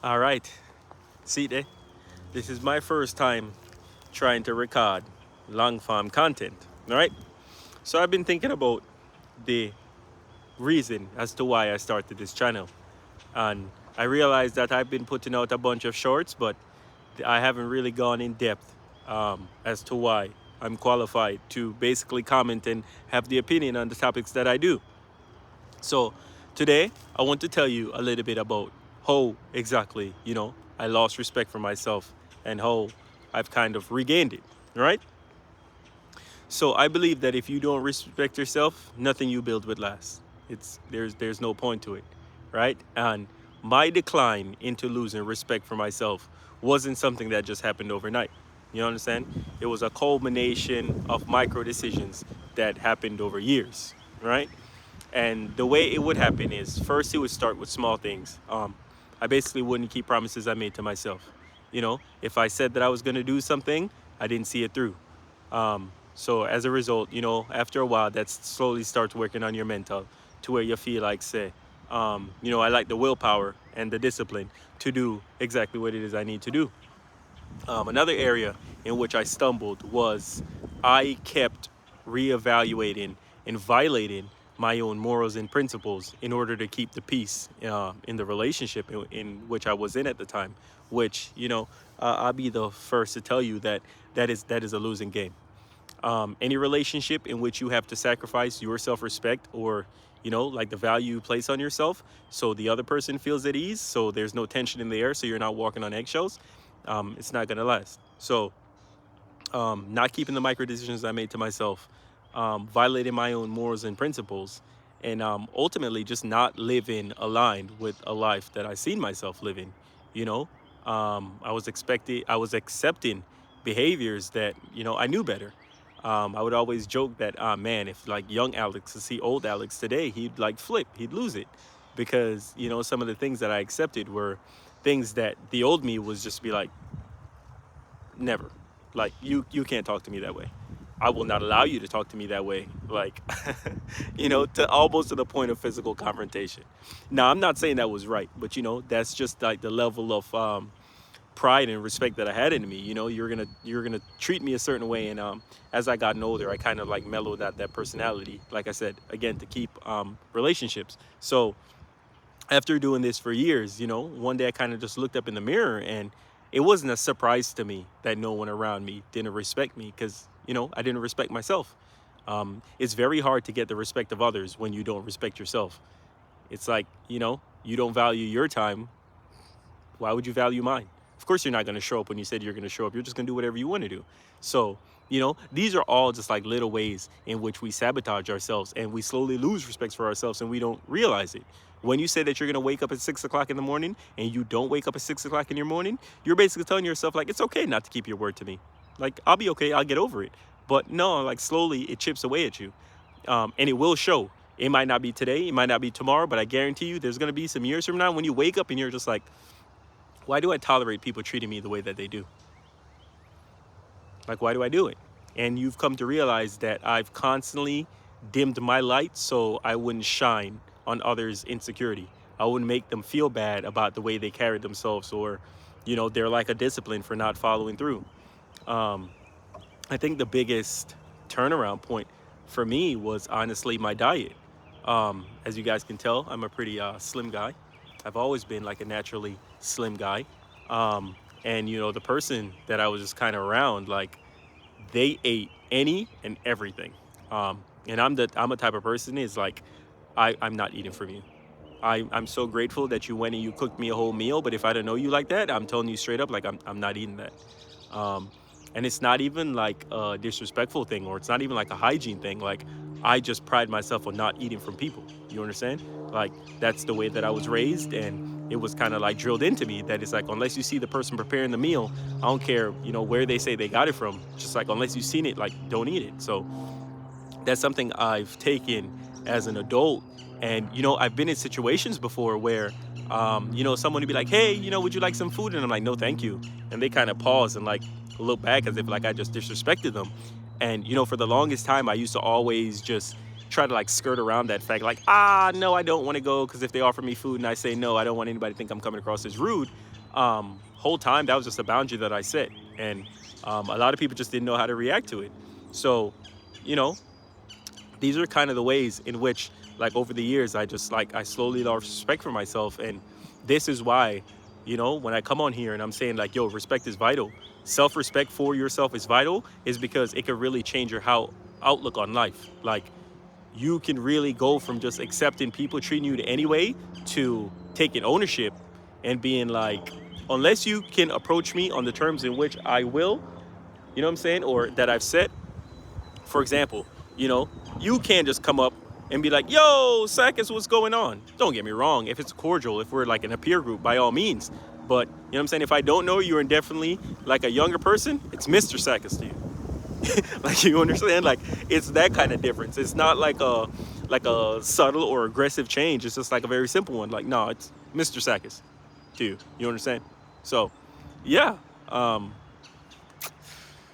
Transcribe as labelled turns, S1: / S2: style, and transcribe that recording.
S1: All right, see there. This is my first time trying to record long form content. All right, so I've been thinking about the reason as to why I started this channel, and I realized that I've been putting out a bunch of shorts, but I haven't really gone in depth as to why I'm qualified to basically comment and have the opinion on the topics that I do. So today I want to tell you a little bit about how exactly, I lost respect for myself and how I've kind of regained it, right? So I believe that if you don't respect yourself, nothing you build would last. There's no point to it, right? And my decline into losing respect for myself wasn't something that just happened overnight. You understand? It was a culmination of micro decisions that happened over years, right? And the way it would happen is first it would start with small things. I basically wouldn't keep promises I made to myself. If I said that I was going to do something, I didn't see it through. So as a result, after a while, that slowly starts working on your mental to where you feel like, say, I like the willpower and the discipline to do exactly what it is I need to do. Another area in which I stumbled was I kept reevaluating and violating my own morals and principles in order to keep the peace in the relationship in which I was in at the time. Which I'll be the first to tell you that that is a losing game. Any relationship in which you have to sacrifice your self-respect or like the value you place on yourself so the other person feels at ease, so there's no tension in the air, so you're not walking on eggshells, it's not gonna last. So not keeping the micro decisions I made to myself, violating my own morals and principles, and ultimately just not living aligned with a life that I seen myself living. I was accepting behaviors that I knew better. I would always joke that, man, if like young Alex to see old Alex today, he'd like flip, he'd lose it, because some of the things that I accepted were things that the old me was just be like, never, like you can't talk to me that way. I will not allow you to talk to me that way. Like, to almost to the point of physical confrontation. Now, I'm not saying that was right, but that's just like the level of pride and respect that I had in me. You're gonna treat me a certain way, and as I gotten older, I kind of like mellowed out that personality. Like I said, again, to keep relationships. So after doing this for years, one day I kind of just looked up in the mirror, and it wasn't a surprise to me that no one around me didn't respect me, because I didn't respect myself. It's very hard to get the respect of others when you don't respect yourself. It's like, you don't value your time. Why would you value mine? Of course, you're not going to show up when you said you're going to show up. You're just going to do whatever you want to do. So, these are all just like little ways in which we sabotage ourselves, and we slowly lose respect for ourselves, and we don't realize it. When you say that you're going to wake up at 6 o'clock in the morning and you don't wake up at 6 o'clock in your morning, you're basically telling yourself, like, it's okay not to keep your word to me. Like, I'll be okay. I'll get over it. But no, like, slowly it chips away at you. And it will show. It might not be today. It might not be tomorrow. But I guarantee you there's going to be some years from now when you wake up and you're just like, why do I tolerate people treating me the way that they do? Like, why do I do it? And you've come to realize that I've constantly dimmed my light so I wouldn't shine on others' insecurity. I wouldn't make them feel bad about the way they carried themselves, or, they're like a discipline for not following through. Um, I think the biggest turnaround point for me was honestly my diet. As you guys can tell, I'm a pretty slim guy. I've always been like a naturally slim guy. And the person that I was just kind of around, like, they ate any and everything. And I'm a type of person is like, I'm not eating from you. I'm so grateful that you went and you cooked me a whole meal. But if I didn't know you like that, I'm telling you straight up, like, I'm not eating that. And it's not even like a disrespectful thing, or it's not even like a hygiene thing. Like, I just pride myself on not eating from people. You understand? Like, that's the way that I was raised, and it was kind of like drilled into me that it's like, unless you see the person preparing the meal, I don't care, where they say they got it from. Just like, unless you've seen it, like, don't eat it. So that's something I've taken as an adult. And, I've been in situations before where, someone would be like, hey, would you like some food? And I'm like, no, thank you. And they kind of pause and like look back as if like I just disrespected them. And, for the longest time, I used to always just try to like skirt around that fact, like, no, I don't want to go, because if they offer me food and I say no, I don't want anybody to think I'm coming across as rude. Whole time that was just a boundary that I set, and a lot of people just didn't know how to react to it. So, you know, these are kind of the ways in which, like, over the years, I just like, I slowly lost respect for myself. And this is why, when I come on here and I'm saying like, yo, respect is vital, self-respect for yourself is vital, is because it could really change your how outlook on life. Like, you can really go from just accepting people treating you any way to taking ownership and being like, unless you can approach me on the terms in which I will, you know what I'm saying, or that I've set. For example, you know, you can't just come up and be like, yo, Sakis, what's going on? Don't get me wrong. If it's cordial, if we're like in a peer group, by all means. But, you know what I'm saying? If I don't know you and definitely like a younger person, it's Mr. Sakis to you. Like, you understand? Like, it's that kind of difference. It's not like a subtle or aggressive change. It's just like a very simple one. Like, no, it's Mr. Sakis to you. You understand? So, yeah.